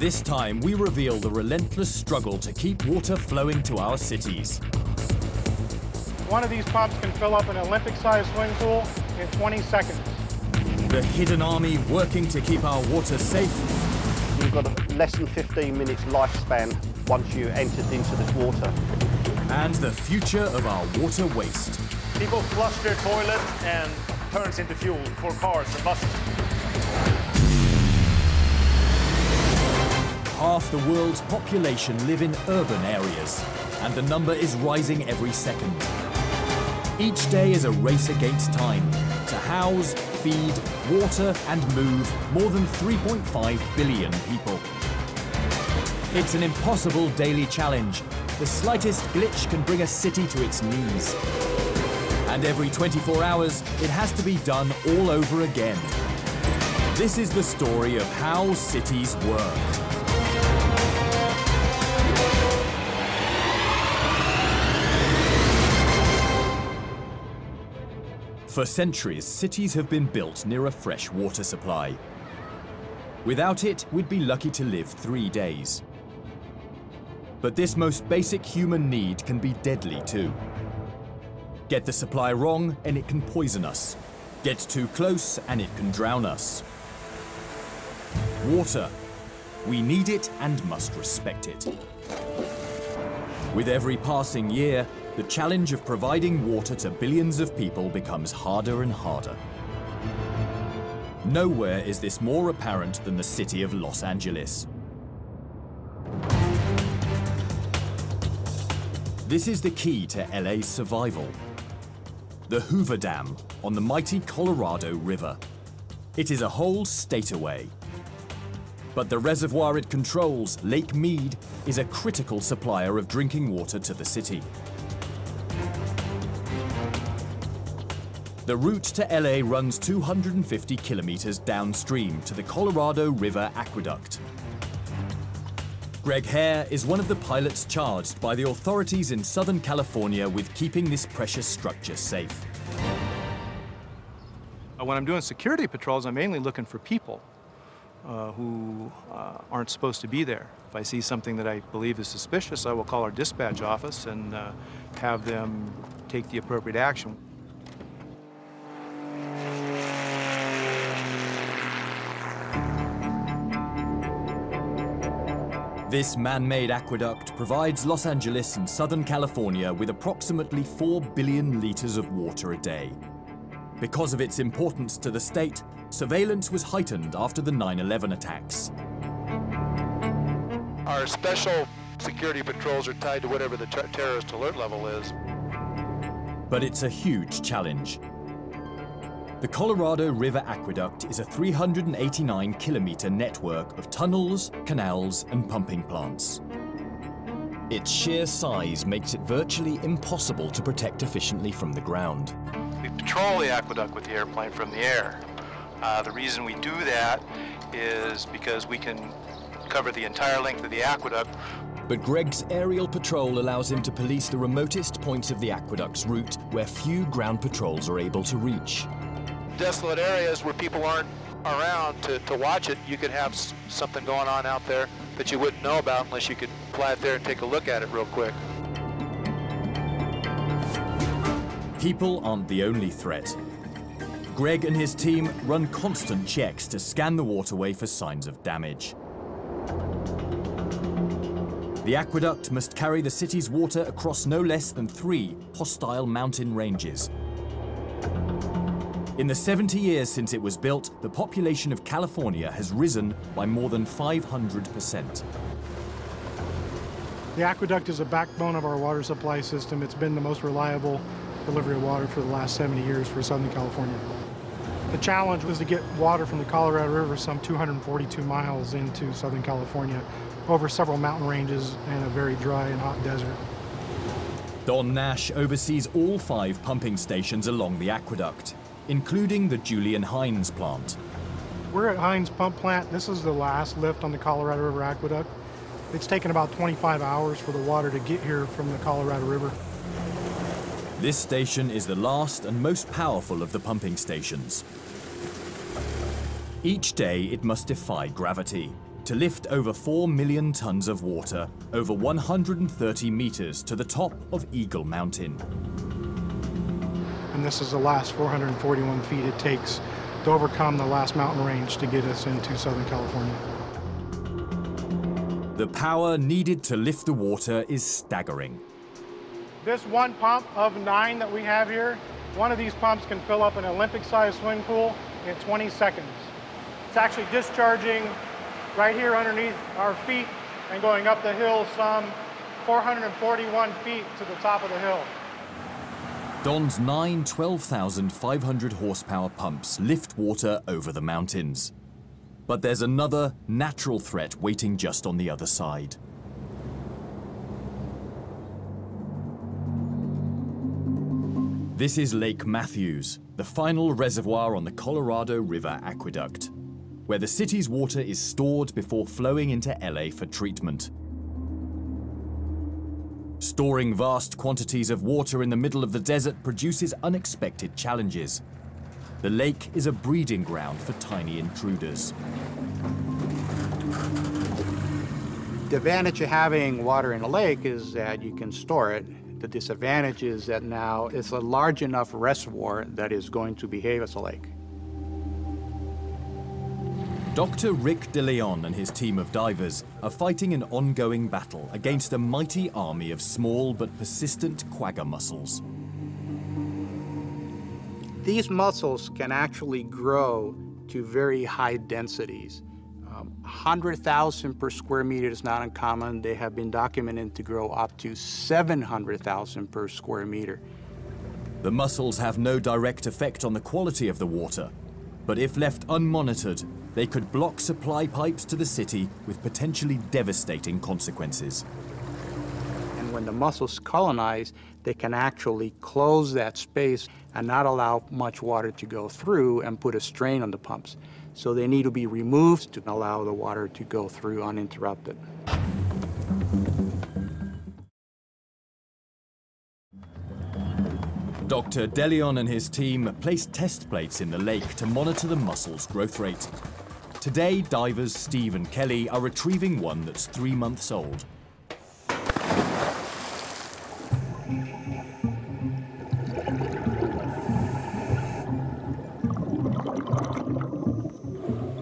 This time, we reveal the relentless struggle to keep water flowing to our cities. One of these pumps can fill up an Olympic-sized swimming pool in 20 seconds. The hidden army working to keep our water safe. You've got a less than 15 minutes lifespan once you entered into this water. And the future of our water waste. People flush their toilet and turns into fuel for cars and buses. Half the world's population live in urban areas, and the number is rising every second. Each day is a race against time to house, feed, water and move more than 3.5 billion people. It's an impossible daily challenge. The slightest glitch can bring a city to its knees. And every 24 hours, it has to be done all over again. This is the story of how cities work. For centuries, cities have been built near a fresh water supply. Without it, we'd be lucky to live 3 days. But this most basic human need can be deadly too. Get the supply wrong and it can poison us. Get too close and it can drown us. Water. We need it and must respect it. With every passing year, the challenge of providing water to billions of people becomes harder and harder. Nowhere is this more apparent than the city of Los Angeles. This is the key to LA's survival. The Hoover Dam on the mighty Colorado River. It is a whole state away. But the reservoir it controls, Lake Mead, is a critical supplier of drinking water to the city. The route to LA runs 250 kilometers downstream to the Colorado River Aqueduct. Greg Hare is one of the pilots charged by the authorities in Southern California with keeping this precious structure safe. When I'm doing security patrols, I'm mainly looking for people who aren't supposed to be there. If I see something that I believe is suspicious, I will call our dispatch office and have them take the appropriate action. This man-made aqueduct provides Los Angeles and Southern California with approximately 4 billion liters of water a day. Because of its importance to the state, surveillance was heightened after the 9/11 attacks. Our special security patrols are tied to whatever the terrorist alert level is. But it's a huge challenge. The Colorado River Aqueduct is a 389-kilometer network of tunnels, canals, and pumping plants. Its sheer size makes it virtually impossible to protect efficiently from the ground. We patrol the aqueduct with the airplane from the air. The reason we do that is because we can cover the entire length of the aqueduct. But Greg's aerial patrol allows him to police the remotest points of the aqueduct's route where few ground patrols are able to reach. Desolate areas where people aren't around to watch it, you could have something going on out there that you wouldn't know about unless you could fly it there and take a look at it real quick. People aren't the only threat. Greg and his team run constant checks to scan the waterway for signs of damage. The aqueduct must carry the city's water across no less than 3 hostile mountain ranges. In the 70 years since it was built, the population of California has risen by more than 500%. The aqueduct is a backbone of our water supply system. It's been the most reliable delivery of water for the last 70 years for Southern California. The challenge was to get water from the Colorado River some 242 miles into Southern California over several mountain ranges and a very dry and hot desert. Don Nash oversees all 5 pumping stations along the aqueduct, including the Julian Hines plant. We're at Hines Pump Plant. This is the last lift on the Colorado River Aqueduct. It's taken about 25 hours for the water to get here from the Colorado River. This station is the last and most powerful of the pumping stations. Each day it must defy gravity, to lift over 4 million tons of water over 130 meters to the top of Eagle Mountain. And this is the last 441 feet it takes to overcome the last mountain range to get us into Southern California. The power needed to lift the water is staggering. This one pump of 9 that we have here, one of these pumps can fill up an Olympic-sized swimming pool in 20 seconds. It's actually discharging right here underneath our feet and going up the hill some 441 feet to the top of the hill. Don's 9 12,500 horsepower pumps lift water over the mountains. But there's another natural threat waiting just on the other side. This is Lake Matthews, the final reservoir on the Colorado River Aqueduct, where the city's water is stored before flowing into LA for treatment. Storing vast quantities of water in the middle of the desert produces unexpected challenges. The lake is a breeding ground for tiny intruders. The advantage of having water in a lake is that you can store it. The disadvantage is that now it's a large enough reservoir that is going to behave as a lake. Dr. Rick DeLeon and his team of divers are fighting an ongoing battle against a mighty army of small but persistent quagga mussels. These mussels can actually grow to very high densities. 100,000 per square meter is not uncommon. They have been documented to grow up to 700,000 per square meter. The mussels have no direct effect on the quality of the water, but if left unmonitored, they could block supply pipes to the city with potentially devastating consequences. And when the mussels colonize, they can actually close that space and not allow much water to go through and put a strain on the pumps. So they need to be removed to allow the water to go through uninterrupted. Dr. DeLeon and his team placed test plates in the lake to monitor the mussels' growth rate. Today, divers Steve and Kelly are retrieving one that's 3 months old.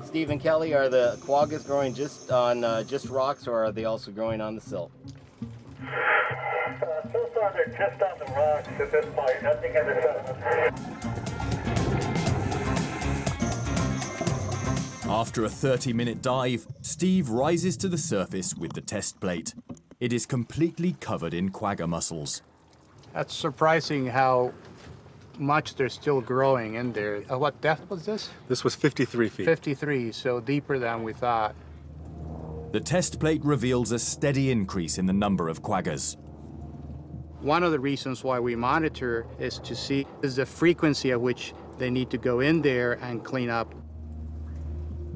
Steve and Kelly, are the quaggas growing just on just rocks, or are they also growing on the silt? So far they're just on the rocks at this point, nothing in the sediment. After a 30-minute dive, Steve rises to the surface with the test plate. It is completely covered in quagga mussels. That's surprising how much they're still growing in there. What depth was this? This was 53 feet. 53, so deeper than we thought. The test plate reveals a steady increase in the number of quaggas. One of the reasons why we monitor is to see is the frequency at which they need to go in there and clean up.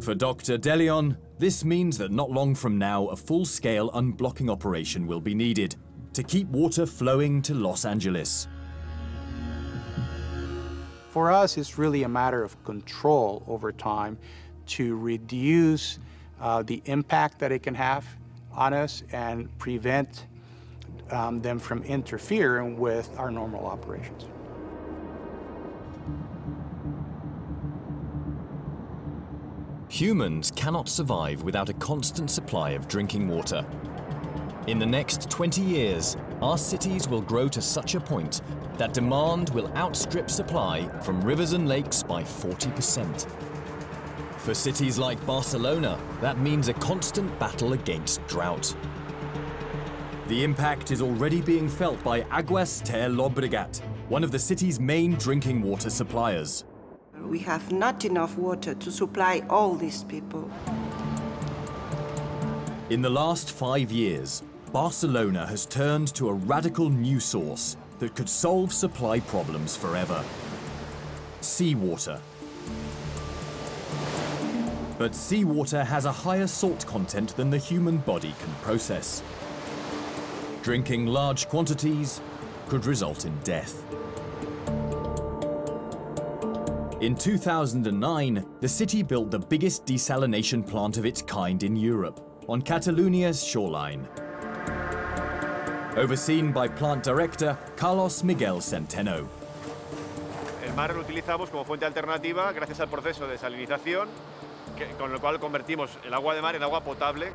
For Dr. DeLeon, this means that not long from now, a full-scale unblocking operation will be needed to keep water flowing to Los Angeles. For us, it's really a matter of control over time to reduce the impact that it can have on us and prevent them from interfering with our normal operations. Humans cannot survive without a constant supply of drinking water. In the next 20 years, our cities will grow to such a point that demand will outstrip supply from rivers and lakes by 40%. For cities like Barcelona, that means a constant battle against drought. The impact is already being felt by Aguas ter Llobregat, one of the city's main drinking water suppliers. We have not enough water to supply all these people. In the last 5 years, Barcelona has turned to a radical new source that could solve supply problems forever: seawater. But seawater has a higher salt content than the human body can process. Drinking large quantities could result in death. In 2009, the city built the biggest desalination plant of its kind in Europe, on Catalunia's shoreline. Overseen by plant director Carlos Miguel Centeno. El mar lo utilizamos como fuente alternativa gracias al proceso de desalinización, con el cual convertimos el agua de mar en agua potable.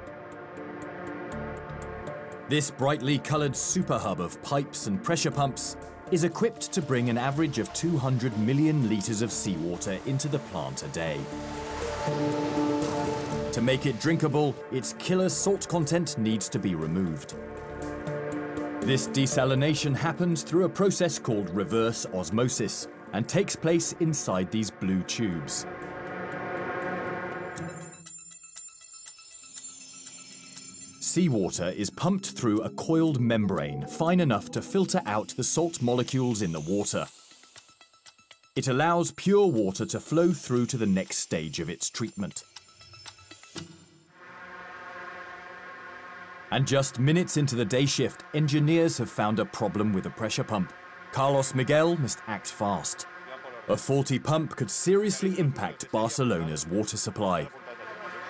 This brightly coloured superhub of pipes and pressure pumps is equipped to bring an average of 200 million litres of seawater into the plant a day. To make it drinkable, its killer salt content needs to be removed. This desalination happens through a process called reverse osmosis and takes place inside these blue tubes. Seawater is pumped through a coiled membrane fine enough to filter out the salt molecules in the water. It allows pure water to flow through to the next stage of its treatment. And just minutes into the day shift, engineers have found a problem with the pressure pump. Carlos Miguel must act fast. A faulty pump could seriously impact Barcelona's water supply.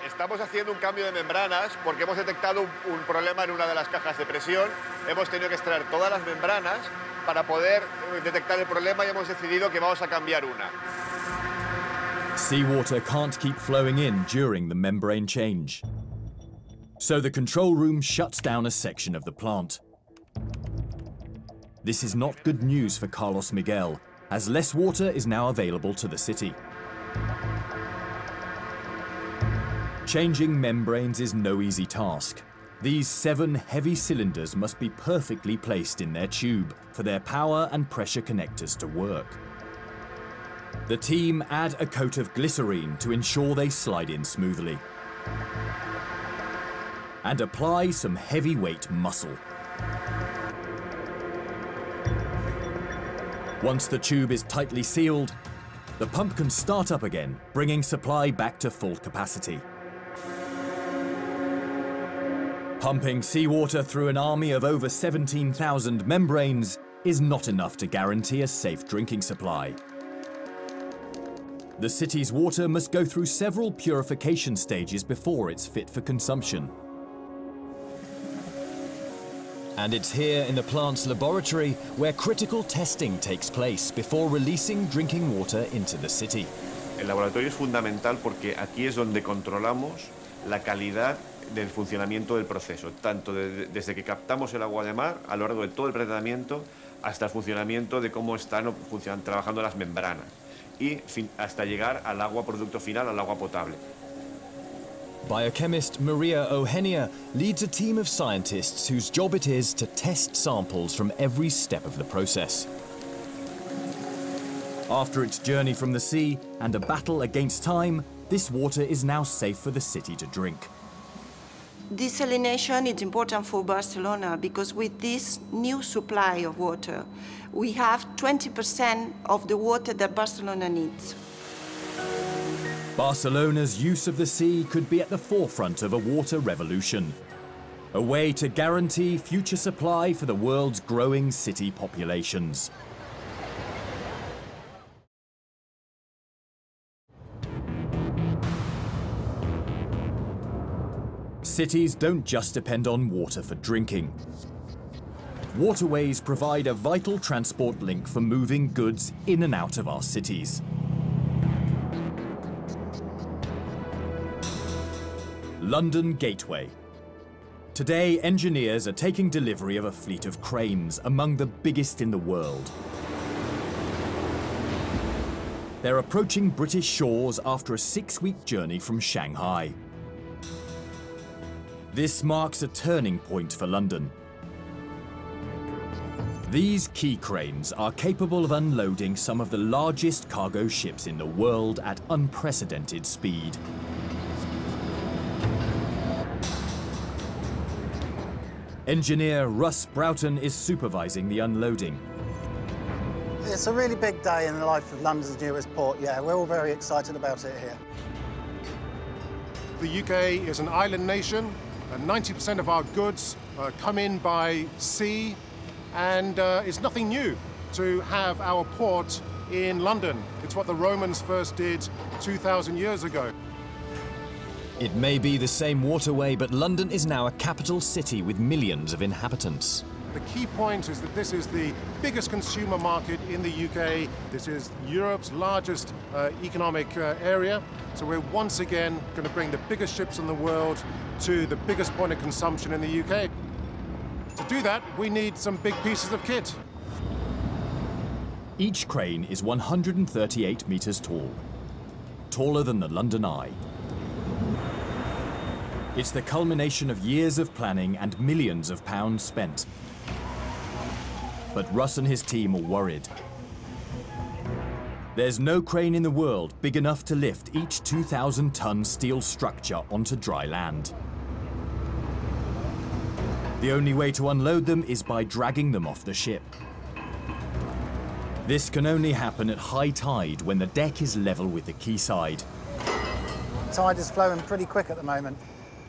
Estamos haciendo un cambio de membranas porque hemos detectado un problema en una de las cajas de presión. Hemos tenido que extraer todas las membranas para poder detectar el problema y hemos decidido que vamos a cambiar una. Seawater can't keep flowing in during the membrane change. So the control room shuts down a section of the plant. This is not good news for Carlos Miguel, as less water is now available to the city. Changing membranes is no easy task. These 7 heavy cylinders must be perfectly placed in their tube for their power and pressure connectors to work. The team add a coat of glycerine to ensure they slide in smoothly. And apply some heavyweight muscle. Once the tube is tightly sealed, the pump can start up again, bringing supply back to full capacity. Pumping seawater through an army of over 17,000 membranes is not enough to guarantee a safe drinking supply. The city's water must go through several purification stages before it's fit for consumption. And it's here in the plant's laboratory where critical testing takes place before releasing drinking water into the city. El laboratorio es fundamental porque aquí es donde controlamos la calidad del funcionamiento del proceso, tanto desde que captamos el agua de mar a lo largo de todo el tratamiento hasta el funcionamiento de cómo están trabajando las membranas y hasta llegar al agua producto final, al agua potable. Biochemist Maria Ohenia leads a team of scientists whose job it is to test samples from every step of the process. After its journey from the sea and a battle against time, this water is now safe for the city to drink. Desalination is important for Barcelona because with this new supply of water, we have 20% of the water that Barcelona needs. Barcelona's use of the sea could be at the forefront of a water revolution, a way to guarantee future supply for the world's growing city populations. Cities don't just depend on water for drinking. Waterways provide a vital transport link for moving goods in and out of our cities. London Gateway. Today, engineers are taking delivery of a fleet of cranes, among the biggest in the world. They're approaching British shores after a 6-week journey from Shanghai. This marks a turning point for London. These key cranes are capable of unloading some of the largest cargo ships in the world at unprecedented speed. Engineer Russ Broughton is supervising the unloading. It's a really big day in the life of London's newest port, yeah. We're all very excited about it here. The UK is an island nation, and 90% of our goods come in by sea, and it's nothing new to have our port in London. It's what the Romans first did 2,000 years ago. It may be the same waterway, but London is now a capital city with millions of inhabitants. The key point is that this is the biggest consumer market in the UK. This is Europe's largest economic area. So we're once again going to bring the biggest ships in the world to the biggest point of consumption in the UK. To do that, we need some big pieces of kit. Each crane is 138 meters tall, taller than the London Eye. It's the culmination of years of planning and millions of pounds spent. But Russ and his team are worried. There's no crane in the world big enough to lift each 2,000-ton steel structure onto dry land. The only way to unload them is by dragging them off the ship. This can only happen at high tide when the deck is level with the quayside. Tide is flowing pretty quick at the moment.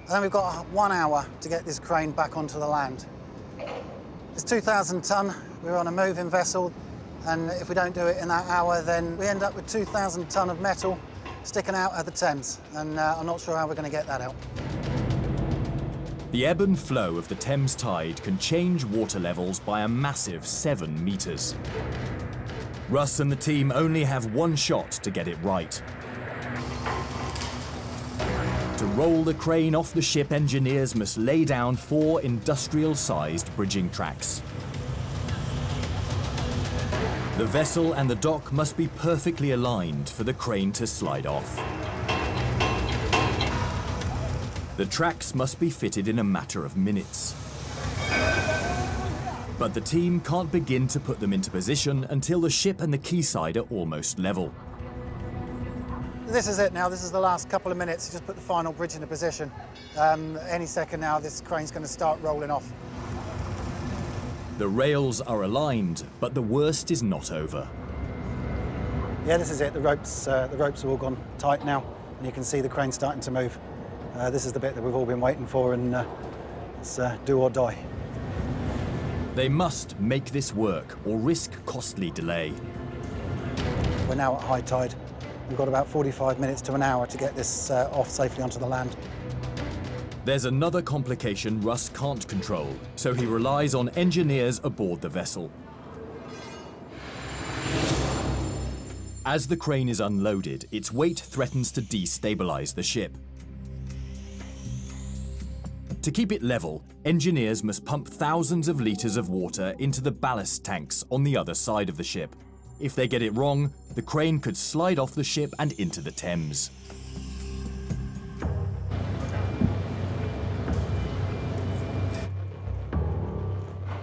And then we've got 1 hour to get this crane back onto the land. It's 2,000 ton, we're on a moving vessel, and if we don't do it in that hour, then we end up with 2,000 ton of metal sticking out of the Thames, and I'm not sure how we're going to get that out. The ebb and flow of the Thames tide can change water levels by a massive 7 meters. Russ and the team only have one shot to get it right. To roll the crane off the ship, engineers must lay down 4 industrial-sized bridging tracks. The vessel and the dock must be perfectly aligned for the crane to slide off. The tracks must be fitted in a matter of minutes. But the team can't begin to put them into position until the ship and the quayside are almost level. This is it now, this is the last couple of minutes to just put the final bridge into position. Any second now, this crane's going to start rolling off. The rails are aligned, but the worst is not over. Yeah, this is it, the ropes have all gone tight now, and you can see the crane starting to move. This is the bit that we've all been waiting for, and it's do or die. They must make this work or risk costly delay. We're now at high tide. We've got about 45 minutes to an hour to get this off safely onto the land. There's another complication Russ can't control, so he relies on engineers aboard the vessel. As the crane is unloaded, its weight threatens to destabilize the ship. To keep it level, engineers must pump thousands of liters of water into the ballast tanks on the other side of the ship. If they get it wrong, the crane could slide off the ship and into the Thames.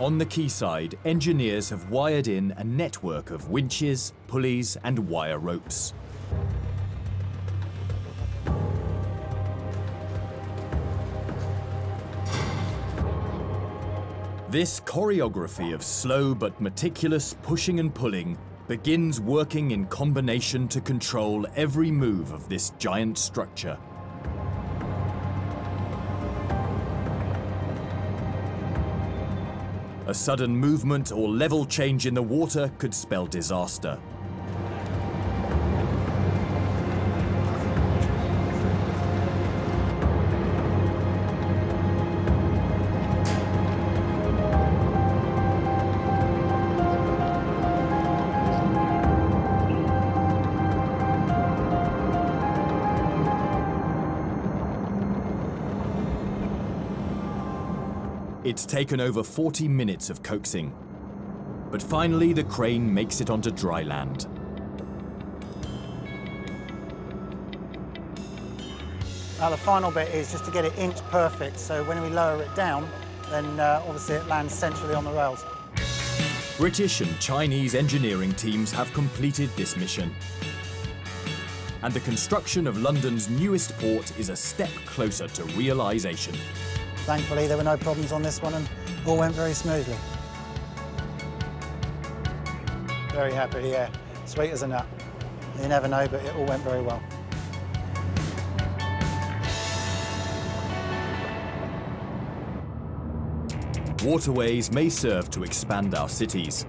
On the quayside, engineers have wired in a network of winches, pulleys, and wire ropes. This choreography of slow but meticulous pushing and pulling begins working in combination to control every move of this giant structure. A sudden movement or level change in the water could spell disaster. It's taken over 40 minutes of coaxing, but finally the crane makes it onto dry land. Now the final bit is just to get it inch perfect, so when we lower it down, then obviously it lands centrally on the rails. British and Chinese engineering teams have completed this mission. And the construction of London's newest port is a step closer to realisation. Thankfully, there were no problems on this one and all went very smoothly. Very happy, yeah. Sweet as a nut. You never know, but it all went very well. Waterways may serve to expand our cities,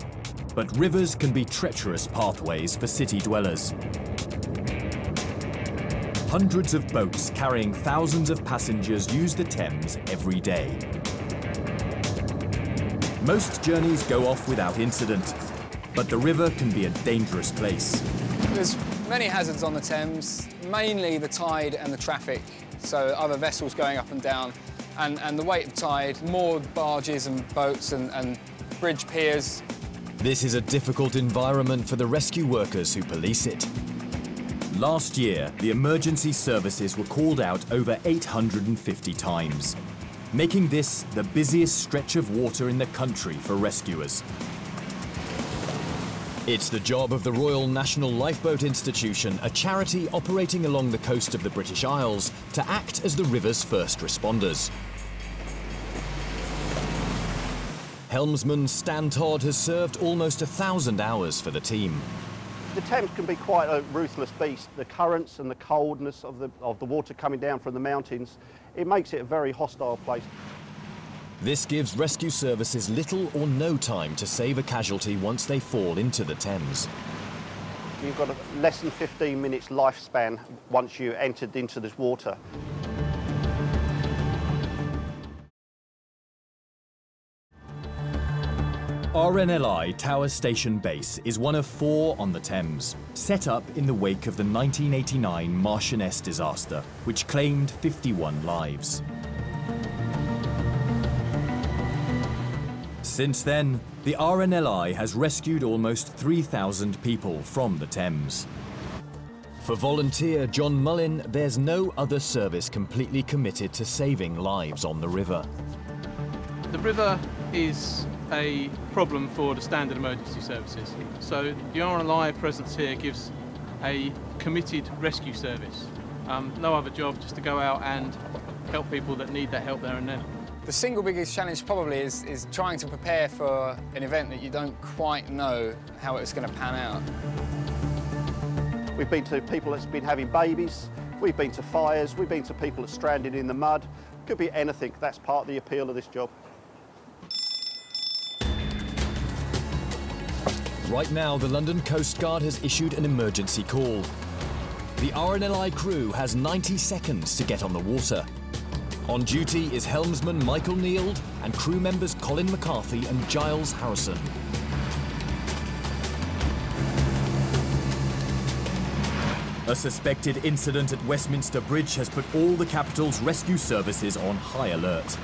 But rivers can be treacherous pathways for city dwellers. Hundreds of boats carrying thousands of passengers use the Thames every day. Most journeys go off without incident, but the river can be a dangerous place. There's many hazards on the Thames, mainly the tide and the traffic, so other vessels going up and down, and the weight of tide, moored barges and boats and bridge piers. This is a difficult environment for the rescue workers who police it. Last year, the emergency services were called out over 850 times, making this the busiest stretch of water in the country for rescuers. It's the job of the Royal National Lifeboat Institution, a charity operating along the coast of the British Isles, to act as the river's first responders. Helmsman Stan Todd has served almost 1,000 hours for the team. The Thames can be quite a ruthless beast. The currents and the coldness of the water coming down from the mountains, it makes it a very hostile place. This gives rescue services little or no time to save a casualty once they fall into the Thames. You've got a less than 15 minutes lifespan once you entered into this water. RNLI Tower Station Base is one of 4 on the Thames, set up in the wake of the 1989 Marchioness disaster, which claimed 51 lives. Since then, the RNLI has rescued almost 3,000 people from the Thames. For volunteer John Mullin, there's no other service completely committed to saving lives on the river. The river is a problem for the standard emergency services. So the RNLI presence here gives a committed rescue service. No other job, just to go out and help people that need that help there and then. The single biggest challenge probably is trying to prepare for an event that you don't quite know how it's going to pan out. We've been to people that's been having babies, we've been to fires, we've been to people that's stranded in the mud. Could be anything. That's part of the appeal of this job. Right now, the London Coast Guard has issued an emergency call. The RNLI crew has 90 seconds to get on the water. On duty is helmsman Michael Neild and crew members Colin McCarthy and Giles Harrison. A suspected incident at Westminster Bridge has put all the capital's rescue services on high alert.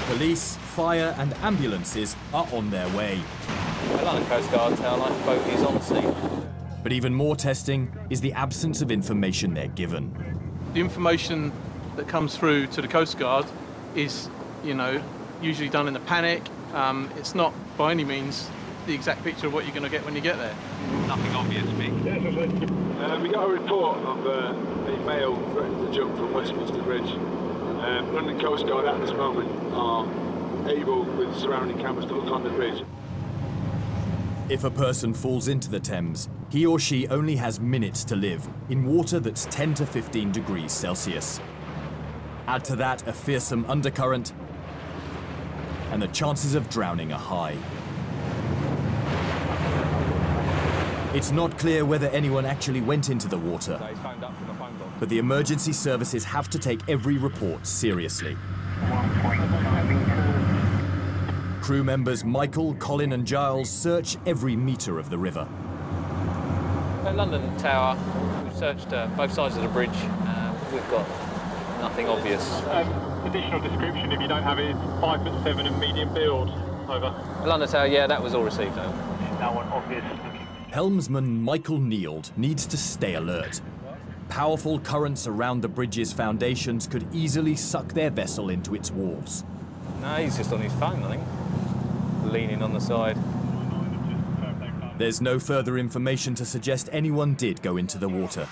Police, fire and ambulances are on their way. The London Coast Guard our lifeboat is on scene. But even more testing is the absence of information they're given. The information that comes through to the Coast Guard is, usually done in a panic. It's not by any means the exact picture of what you're going to get when you get there. Nothing obvious, Mick. We got a report of a male threatening to jump from Westminster Bridge. London Coast Guard at this moment are able, with surrounding cameras, to look on the bridge. If a person falls into the Thames, he or she only has minutes to live in water that's 10 to 15 degrees Celsius. Add to that a fearsome undercurrent, and the chances of drowning are high. It's not clear whether anyone actually went into the water, but the emergency services have to take every report seriously. Crew members Michael, Colin and Giles search every metre of the river. At London Tower, we've searched both sides of the bridge. We've got nothing obvious. Additional description, if you don't have it, is 5'7" and medium build. Over. At London Tower, yeah, that was all received. Over. No one obvious. Helmsman Michael Neild needs to stay alert. Powerful currents around the bridge's foundations could easily suck their vessel into its walls. No, he's just on his phone, I think. Leaning on the side. There's no further information to suggest anyone did go into the water.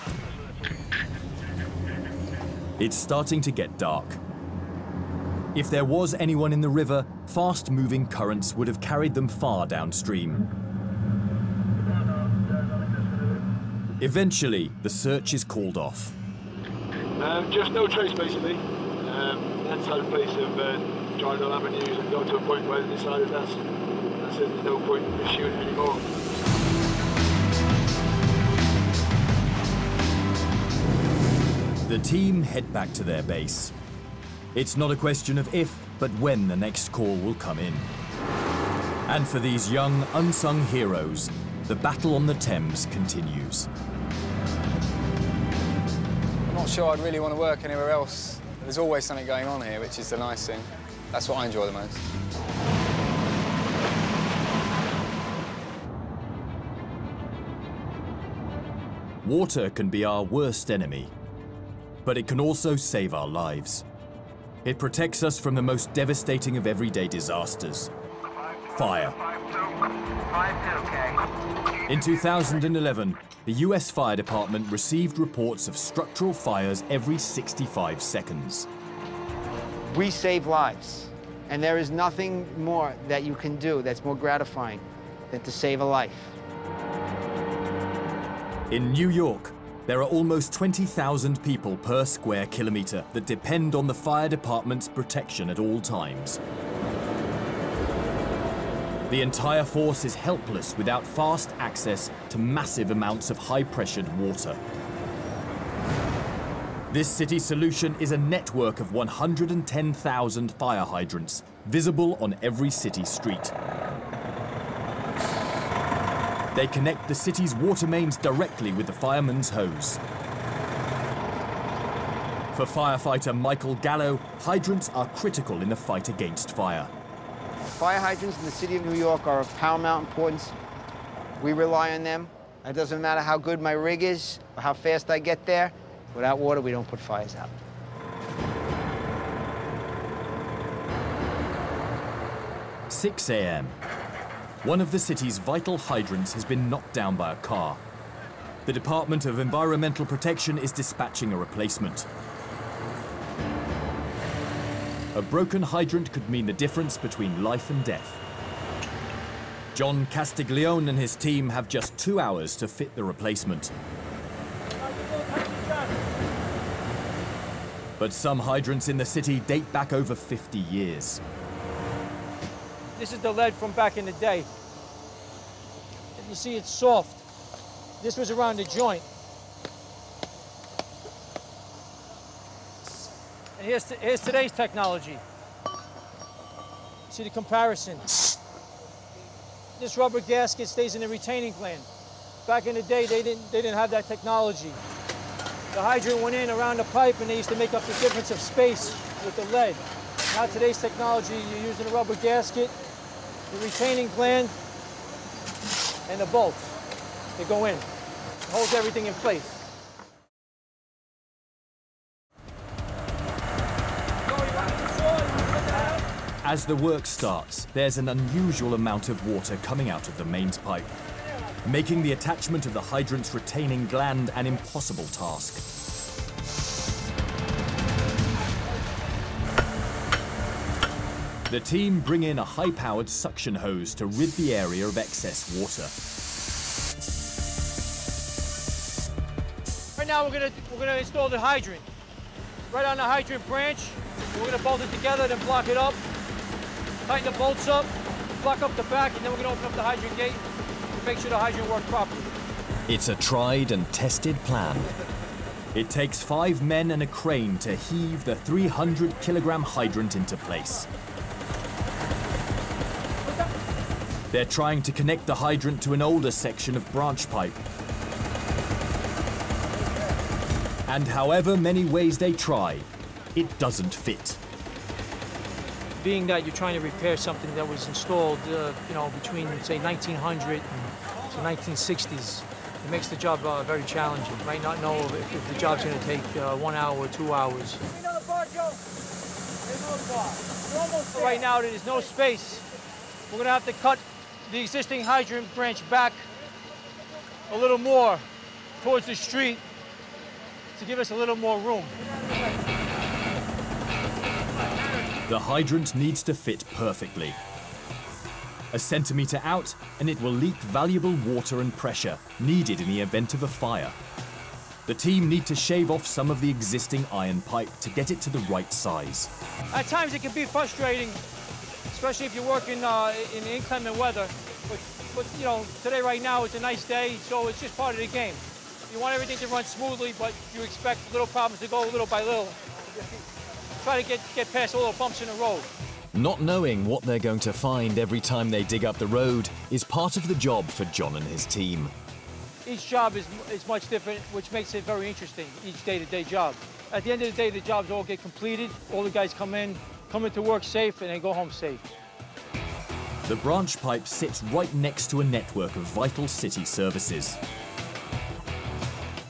It's starting to get dark. If there was anyone in the river, fast-moving currents would have carried them far downstream. Eventually, the search is called off. Just no trace, basically. That's how the police have tried all avenues and got to a point where they decided that's said there's no point in pursuing it anymore. The team head back to their base. It's not a question of if, but when the next call will come in. And for these young, unsung heroes, the battle on the Thames continues. I'm not sure I'd really want to work anywhere else. There's always something going on here, which is the nice thing. That's what I enjoy the most. Water can be our worst enemy, but it can also save our lives. It protects us from the most devastating of everyday disasters, fire. In 2011, the US Fire Department received reports of structural fires every 65 seconds. We save lives, and there is nothing more that you can do that's more gratifying than to save a life. In New York, there are almost 20,000 people per square kilometre that depend on the fire department's protection at all times. The entire force is helpless without fast access to massive amounts of high-pressured water. This city solution is a network of 110,000 fire hydrants, visible on every city street. They connect the city's water mains directly with the fireman's hose. For firefighter Michael Gallo, hydrants are critical in the fight against fire. Fire hydrants in the city of New York are of paramount importance. We rely on them. It doesn't matter how good my rig is or how fast I get there. Without water, we don't put fires out. – 6 a.m. One of the city's vital hydrants has been knocked down by a car. The Department of Environmental Protection is dispatching a replacement. A broken hydrant could mean the difference between life and death. John Castiglione and his team have just 2 hours to fit the replacement. But some hydrants in the city date back over 50 years. This is the lead from back in the day. And you see it's soft. This was around the joint. And here's today's technology. See the comparison. This rubber gasket stays in the retaining gland. Back in the day, they didn't have that technology. The hydrant went in around the pipe, and they used to make up the difference of space with the lead. Now today's technology, you're using a rubber gasket, the retaining gland, and the bolts. They go in. It holds everything in place. As the work starts, there's an unusual amount of water coming out of the mains pipe, making the attachment of the hydrant's retaining gland an impossible task. The team bring in a high-powered suction hose to rid the area of excess water. Right now we're gonna install the hydrant. Right on the hydrant branch. We're gonna bolt it together, then block it up. Tighten the bolts up, block up the back, and then we're gonna open up the hydrant gate to make sure the hydrant works properly. It's a tried and tested plan. It takes 5 men and a crane to heave the 300-kilogram hydrant into place. They're trying to connect the hydrant to an older section of branch pipe. And however many ways they try, it doesn't fit. Being that you're trying to repair something that was installed, between, say, 1900 to 1960s, it makes the job very challenging. You might not know if the job's going to take 1 hour or 2 hours. Right now, there's no space. We're going to have to cut the existing hydrant branch back a little more towards the street to give us a little more room. The hydrant needs to fit perfectly. A centimetre out, and it will leak valuable water and pressure needed in the event of a fire. The team need to shave off some of the existing iron pipe to get it to the right size. At times it can be frustrating, especially if you're working in inclement weather. But you know, today, right now, it's a nice day, so it's just part of the game. You want everything to run smoothly, but you expect little problems to go little by little. Try to get past all the bumps in the road. Not knowing what they're going to find every time they dig up the road is part of the job for John and his team. Each job is much different, which makes it very interesting, each day-to-day job. At the end of the day, the jobs all get completed. All the guys come into work safe, and they go home safe. The branch pipe sits right next to a network of vital city services.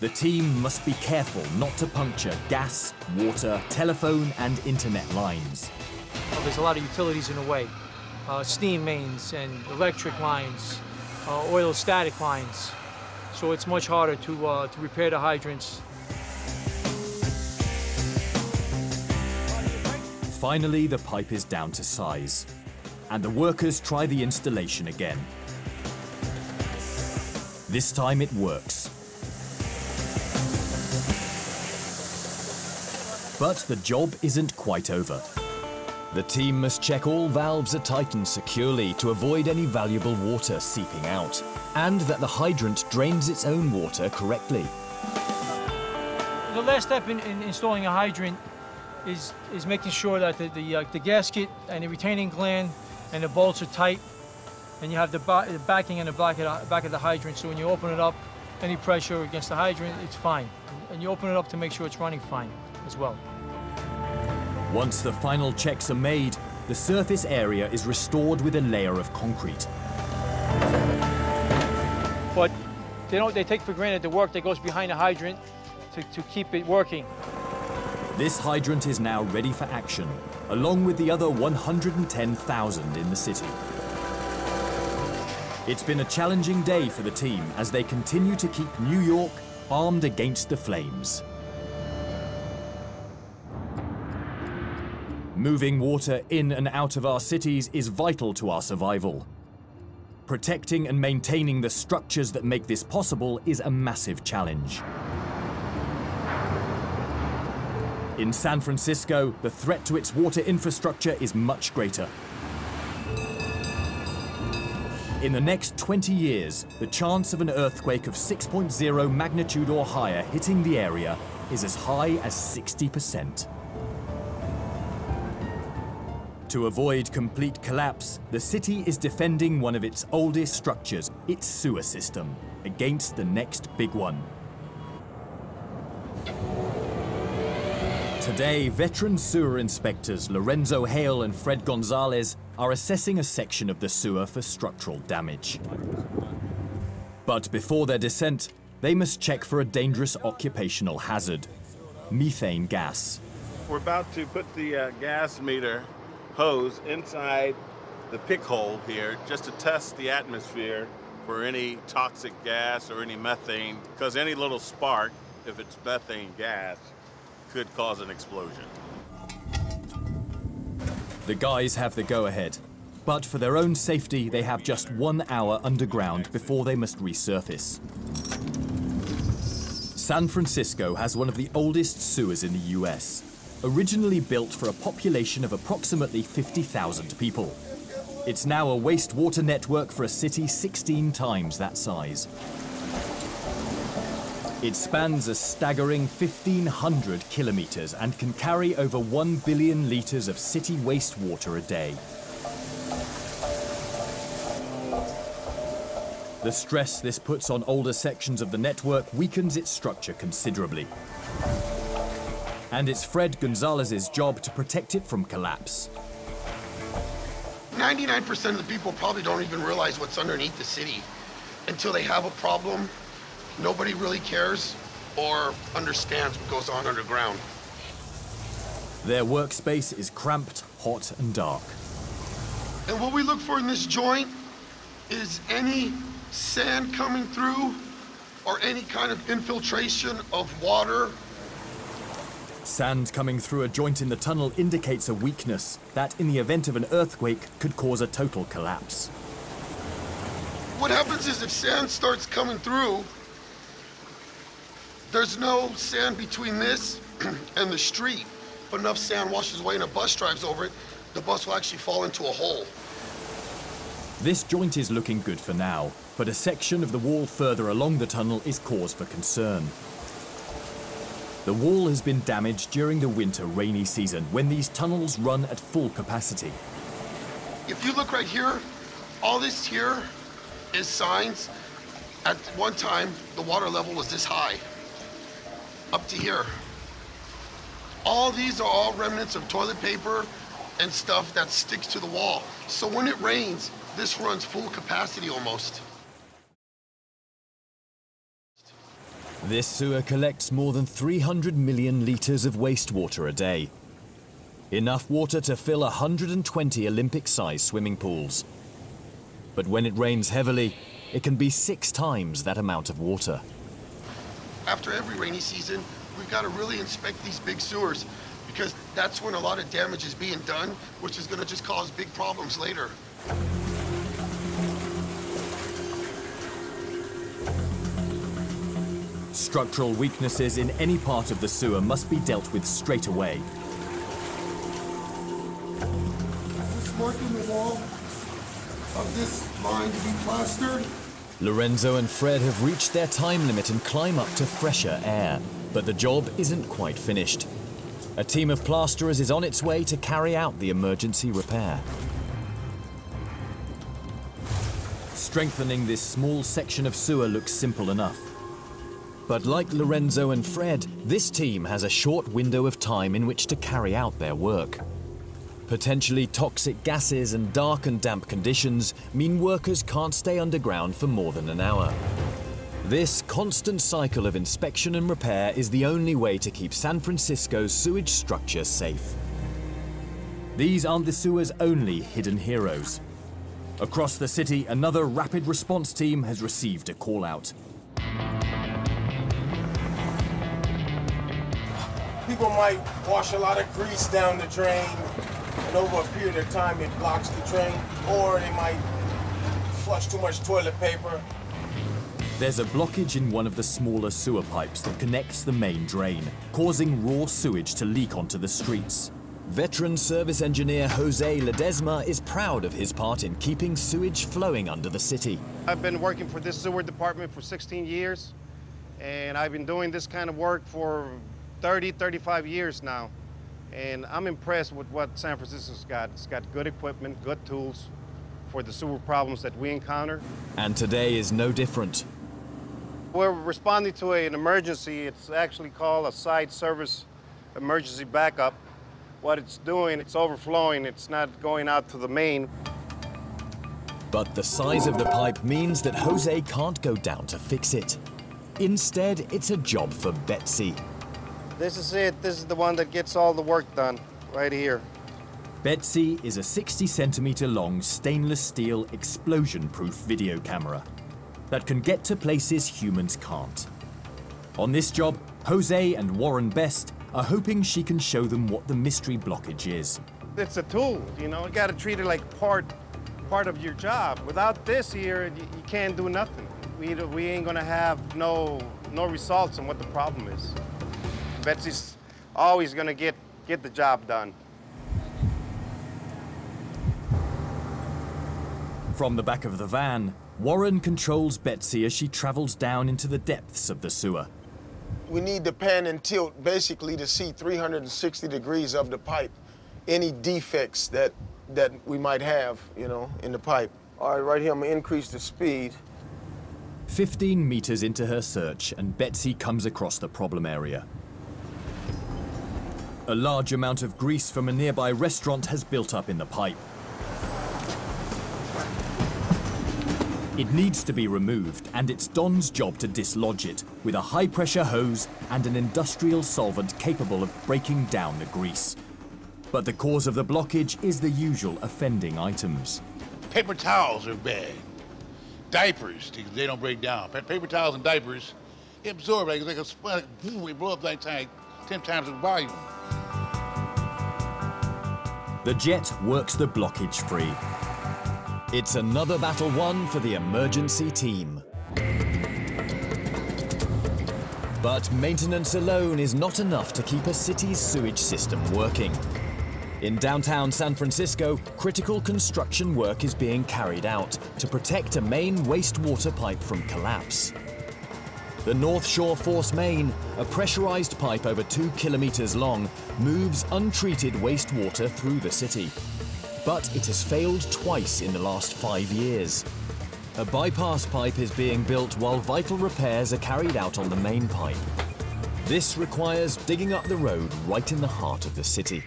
The team must be careful not to puncture gas, water, telephone and internet lines. Well, there's a lot of utilities in the way. Steam mains and electric lines, oil static lines. So it's much harder to repair the hydrants. Finally, the pipe is down to size, and the workers try the installation again. This time it works. But the job isn't quite over. The team must check all valves are tightened securely to avoid any valuable water seeping out, and that the hydrant drains its own water correctly. The last step in installing a hydrant is making sure that the gasket and the retaining gland and the bolts are tight, and you have the backing and the back of the hydrant, so when you open it up, any pressure against the hydrant, it's fine. And you open it up to make sure it's running fine as well. Once the final checks are made, the surface area is restored with a layer of concrete. But they take for granted the work that goes behind the hydrant to keep it working. This hydrant is now ready for action, along with the other 110,000 in the city. It's been a challenging day for the team as they continue to keep New York armed against the flames. Moving water in and out of our cities is vital to our survival. Protecting and maintaining the structures that make this possible is a massive challenge. In San Francisco, the threat to its water infrastructure is much greater. In the next 20 years, the chance of an earthquake of 6.0 magnitude or higher hitting the area is as high as 60%. To avoid complete collapse, the city is defending one of its oldest structures, its sewer system, against the next big one. Today, veteran sewer inspectors Lorenzo Hale and Fred Gonzalez are assessing a section of the sewer for structural damage. But before their descent, they must check for a dangerous occupational hazard, methane gas. We're about to put the gas meter hose inside the pick hole here just to test the atmosphere for any toxic gas or any methane, because any little spark, if it's methane gas, could cause an explosion. The guys have the go-ahead, but for their own safety, they have just 1 hour underground before they must resurface. San Francisco has one of the oldest sewers in the US, originally built for a population of approximately 50,000 people. It's now a wastewater network for a city 16 times that size. It spans a staggering 1,500 kilometers and can carry over 1 billion liters of city wastewater a day. The stress this puts on older sections of the network weakens its structure considerably. And it's Fred Gonzalez's job to protect it from collapse. 99% of the people probably don't even realize what's underneath the city until they have a problem. Nobody really cares or understands what goes on underground. Their workspace is cramped, hot, and dark. And what we look for in this joint is any sand coming through or any kind of infiltration of water. Sand coming through a joint in the tunnel indicates a weakness that, in the event of an earthquake, could cause a total collapse. What happens is if sand starts coming through, there's no sand between this and the street. If enough sand washes away and a bus drives over it, the bus will actually fall into a hole. This joint is looking good for now, but a section of the wall further along the tunnel is cause for concern. The wall has been damaged during the winter rainy season when these tunnels run at full capacity. If you look right here, all this here is signs. At one time, the water level was this high, up to here. All these are all remnants of toilet paper and stuff that sticks to the wall. So when it rains, this runs full capacity almost. This sewer collects more than 300 million litres of wastewater a day. Enough water to fill 120 Olympic-sized swimming pools. But when it rains heavily, it can be 6 times that amount of water. After every rainy season, we've got to really inspect these big sewers because that's when a lot of damage is being done, which is going to just cause big problems later. Structural weaknesses in any part of the sewer must be dealt with straight away. Just working the wall of this line to be plastered. Lorenzo and Fred have reached their time limit and climb up to fresher air. But the job isn't quite finished. A team of plasterers is on its way to carry out the emergency repair. Strengthening this small section of sewer looks simple enough. But like Lorenzo and Fred, this team has a short window of time in which to carry out their work. Potentially toxic gases and dark and damp conditions mean workers can't stay underground for more than an hour. This constant cycle of inspection and repair is the only way to keep San Francisco's sewage structure safe. These aren't the sewer's only hidden heroes. Across the city, another rapid response team has received a call-out. People might wash a lot of grease down the drain, and over a period of time it blocks the drain, or they might flush too much toilet paper. There's a blockage in one of the smaller sewer pipes that connects the main drain, causing raw sewage to leak onto the streets. Veteran service engineer Jose Ledesma is proud of his part in keeping sewage flowing under the city. I've been working for this sewer department for 16 years, and I've been doing this kind of work for 30, 35 years now. And I'm impressed with what San Francisco's got. It's got good equipment, good tools for the sewer problems that we encounter. And today is no different. We're responding to an emergency. It's actually called a site service emergency backup. What it's doing, it's overflowing. It's not going out to the main. But the size of the pipe means that Jose can't go down to fix it. Instead, it's a job for Betsy. This is it. This is the one that gets all the work done, right here. Betsy is a 60-centimeter long stainless steel explosion-proof video camera that can get to places humans can't. On this job, Jose and Warren Best are hoping she can show them what the mystery blockage is. It's a tool, you know, you gotta treat it like part of your job. Without this here, you can't do nothing. We ain't gonna have no results on what the problem is. Betsy's always gonna get the job done. From the back of the van, Warren controls Betsy as she travels down into the depths of the sewer. We need to pan and tilt basically to see 360 degrees of the pipe. Any defects that we might have, you know, in the pipe. All right, right here, I'm gonna increase the speed. 15 meters into her search, and Betsy comes across the problem area. A large amount of grease from a nearby restaurant has built up in the pipe. It needs to be removed, and it's Don's job to dislodge it with a high-pressure hose and an industrial solvent capable of breaking down the grease. But the cause of the blockage is the usual offending items. Paper towels are bad. Diapers, they don't break down. Paper towels and diapers, they absorb, like they blow up like 10 times the volume. The jet works the blockage free. It's another battle won for the emergency team. But maintenance alone is not enough to keep a city's sewage system working. In downtown San Francisco, critical construction work is being carried out to protect a main wastewater pipe from collapse. The North Shore Force Main, a pressurized pipe over 2 kilometers long, moves untreated wastewater through the city. But it has failed twice in the last 5 years. A bypass pipe is being built while vital repairs are carried out on the main pipe. This requires digging up the road right in the heart of the city.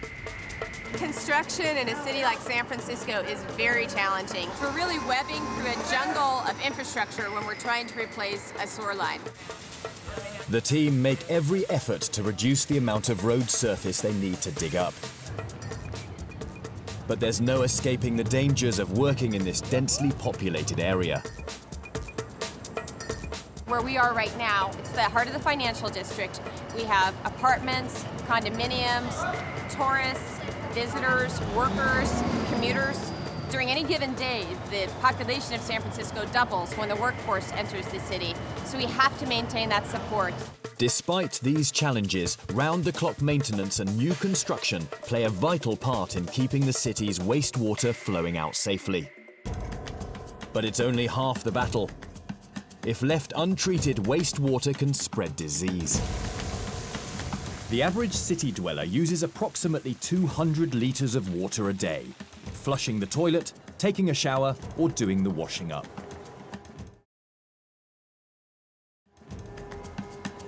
Construction in a city like San Francisco is very challenging. We're really webbing through a jungle of infrastructure when we're trying to replace a sewer line. The team make every effort to reduce the amount of road surface they need to dig up. But there's no escaping the dangers of working in this densely populated area. Where we are right now, it's the heart of the financial district. We have apartments, condominiums, tourists, visitors, workers, commuters. During any given day, the population of San Francisco doubles when the workforce enters the city, so we have to maintain that support. Despite these challenges, round-the-clock maintenance and new construction play a vital part in keeping the city's wastewater flowing out safely. But it's only half the battle. If left untreated, wastewater can spread disease. The average city dweller uses approximately 200 litres of water a day, flushing the toilet, taking a shower, or doing the washing up.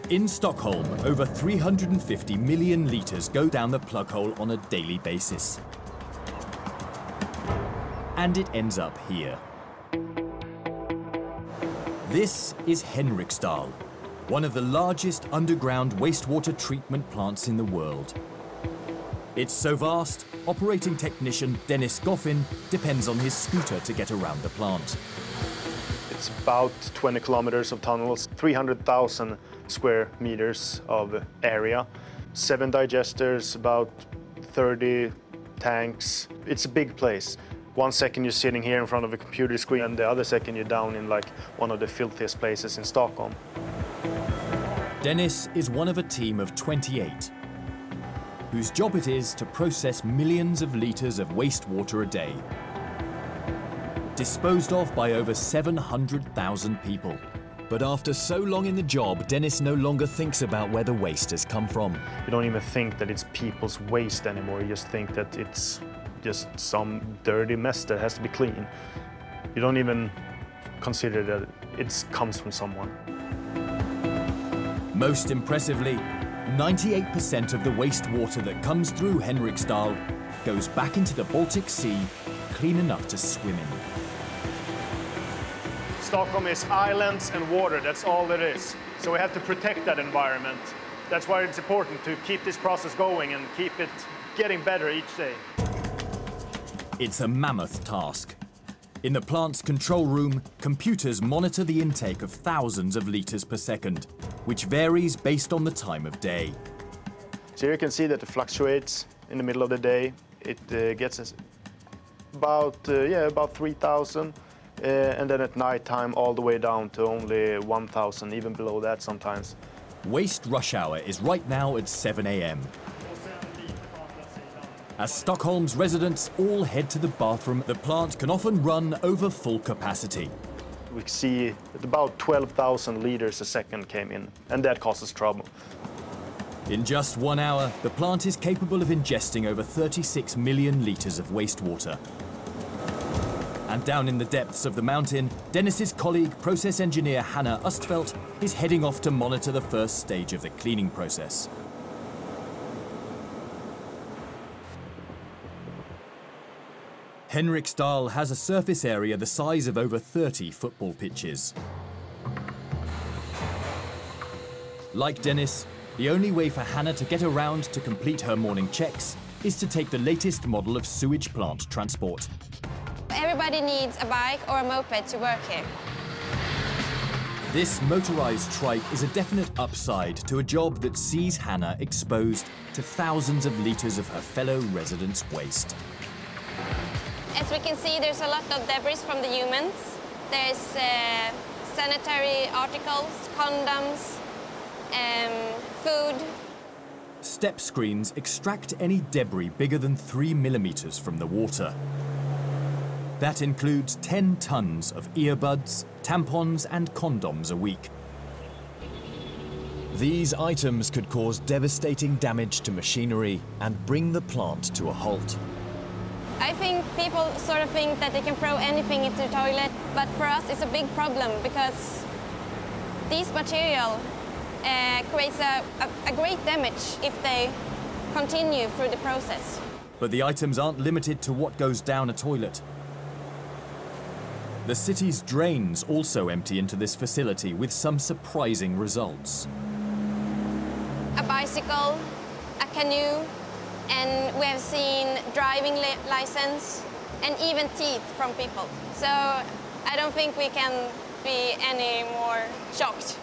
In Stockholm, over 350 million litres go down the plug hole on a daily basis. And it ends up here. This is Henriksdal, one of the largest underground wastewater treatment plants in the world. It's so vast, operating technician Dennis Goffin depends on his scooter to get around the plant. It's about 20 kilometers of tunnels, 300,000 square meters of area, 7 digesters, about 30 tanks. It's a big place. One second you're sitting here in front of a computer screen and the other second you're down in like one of the filthiest places in Stockholm. Dennis is one of a team of 28, whose job it is to process millions of litres of wastewater a day, disposed of by over 700,000 people. But after so long in the job, Dennis no longer thinks about where the waste has come from. You don't even think that it's people's waste anymore. You just think that it's just some dirty mess that has to be clean. You don't even consider that it comes from someone. Most impressively, 98% of the wastewater that comes through Henriksdal goes back into the Baltic Sea, clean enough to swim in. Stockholm is islands and water, that's all there is. So we have to protect that environment. That's why it's important to keep this process going and keep it getting better each day. It's a mammoth task. In the plant's control room, computers monitor the intake of thousands of litres per second, which varies based on the time of day. So here you can see that it fluctuates in the middle of the day. It gets us about 3,000, and then at night time all the way down to only 1,000, even below that sometimes. Waste rush hour is right now at 7 a.m. As Stockholm's residents all head to the bathroom, the plant can often run over full capacity. We see that about 12,000 litres a second came in, and that causes trouble. In just 1 hour, the plant is capable of ingesting over 36 million litres of wastewater. And down in the depths of the mountain, Dennis's colleague, process engineer Hannah Ustfeldt, is heading off to monitor the first stage of the cleaning process. Henriksdal has a surface area the size of over 30 football pitches. Like Dennis, the only way for Hannah to get around to complete her morning checks is to take the latest model of sewage plant transport. Everybody needs a bike or a moped to work here. This motorized trike is a definite upside to a job that sees Hannah exposed to thousands of litres of her fellow residents' waste. As we can see, there's a lot of debris from the humans. There's sanitary articles, condoms, food. step screens extract any debris bigger than 3 millimeters from the water. That includes 10 tons of earbuds, tampons and condoms a week. These items could cause devastating damage to machinery and bring the plant to a halt. I think people sort of think that they can throw anything into the toilet, but for us it's a big problem because this material creates a great damage if they continue through the process. But the items aren't limited to what goes down a toilet. The city's drains also empty into this facility with some surprising results. A bicycle, a canoe, and we have seen driving license and even teeth from people. So I don't think we can be any more shocked.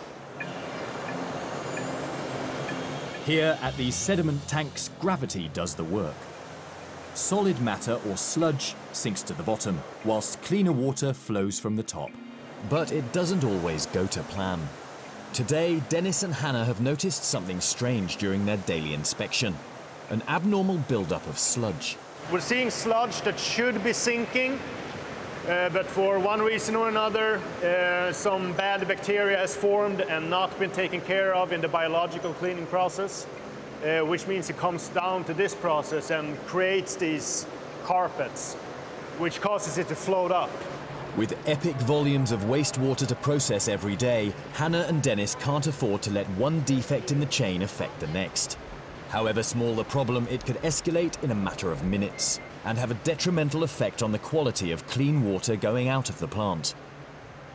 Here at these sediment tanks, gravity does the work. Solid matter or sludge sinks to the bottom, whilst cleaner water flows from the top. But it doesn't always go to plan. Today, Dennis and Hannah have noticed something strange during their daily inspection. An abnormal buildup of sludge. We're seeing sludge that should be sinking, but for one reason or another, some bad bacteria has formed and not been taken care of in the biological cleaning process, which means it comes down to this process and creates these carpets, which causes it to float up. With epic volumes of wastewater to process every day, Hannah and Dennis can't afford to let one defect in the chain affect the next. However small the problem, it could escalate in a matter of minutes and have a detrimental effect on the quality of clean water going out of the plant.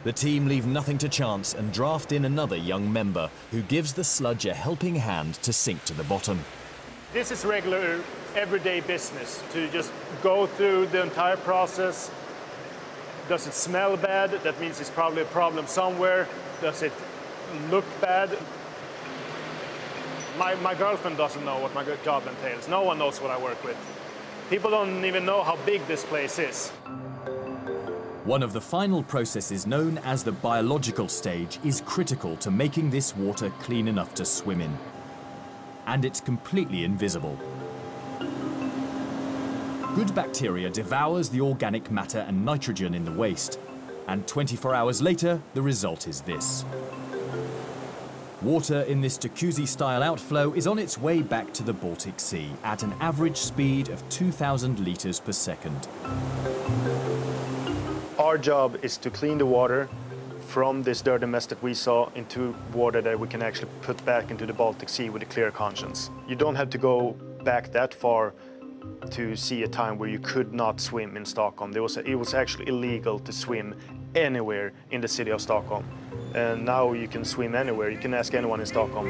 The team leave nothing to chance and draft in another young member who gives the sludge a helping hand to sink to the bottom. This is regular, everyday business, to just go through the entire process. Does it smell bad? That means it's probably a problem somewhere. Does it look bad? My girlfriend doesn't know what my job entails. No one knows what I work with. People don't even know how big this place is. One of the final processes, known as the biological stage, is critical to making this water clean enough to swim in. And it's completely invisible. Good bacteria devours the organic matter and nitrogen in the waste. And 24 hours later, the result is this. Water in this jacuzzi-style outflow is on its way back to the Baltic Sea at an average speed of 2,000 litres per second. Our job is to clean the water from this dirty mess that we saw into water that we can actually put back into the Baltic Sea with a clear conscience. You don't have to go back that far to see a time where you could not swim in Stockholm. It was actually illegal to swim anywhere in the city of Stockholm. And now you can swim anywhere. You can ask anyone in Stockholm.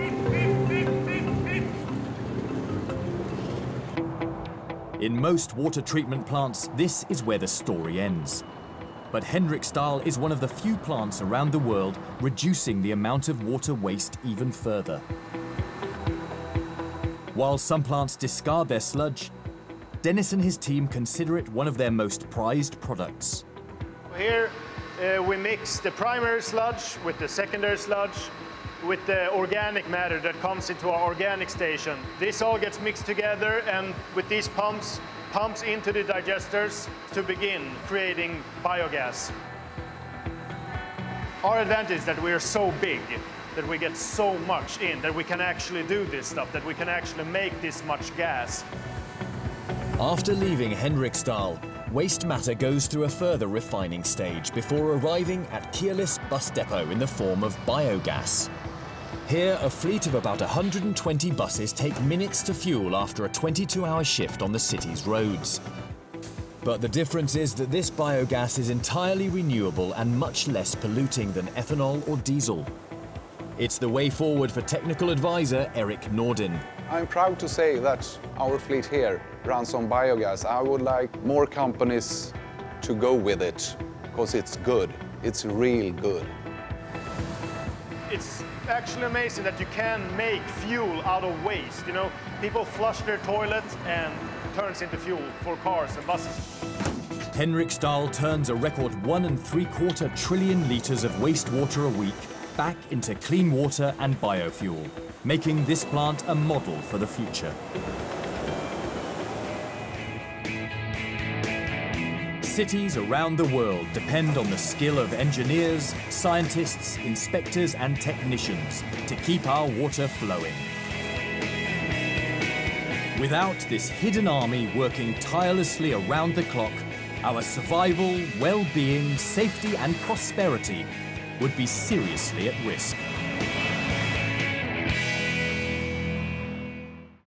In most water treatment plants, this is where the story ends. But Henriksdal is one of the few plants around the world reducing the amount of water waste even further. While some plants discard their sludge, Dennis and his team consider it one of their most prized products. Here we mix the primary sludge with the secondary sludge with the organic matter that comes into our organic station. This all gets mixed together and with these pumps into the digesters to begin creating biogas. Our advantage is that we are so big that we get so much in, that we can actually do this stuff, that we can actually make this much gas. After leaving Henriksdal, waste matter goes through a further refining stage before arriving at Kielis bus depot in the form of biogas. Here, a fleet of about 120 buses take minutes to fuel after a 22-hour shift on the city's roads. But the difference is that this biogas is entirely renewable and much less polluting than ethanol or diesel. It's the way forward for technical advisor Eric Nordin. I'm proud to say that our fleet here runs on biogas. I would like more companies to go with it because it's good. It's real good. It's actually amazing that you can make fuel out of waste. You know, people flush their toilet and turns into fuel for cars and buses. Henriksdal turns a record 1.75 trillion litres of wastewater a week back into clean water and biofuel. making this plant a model for the future. Cities around the world depend on the skill of engineers, scientists, inspectors and technicians to keep our water flowing. Without this hidden army working tirelessly around the clock, our survival, well-being, safety and prosperity would be seriously at risk.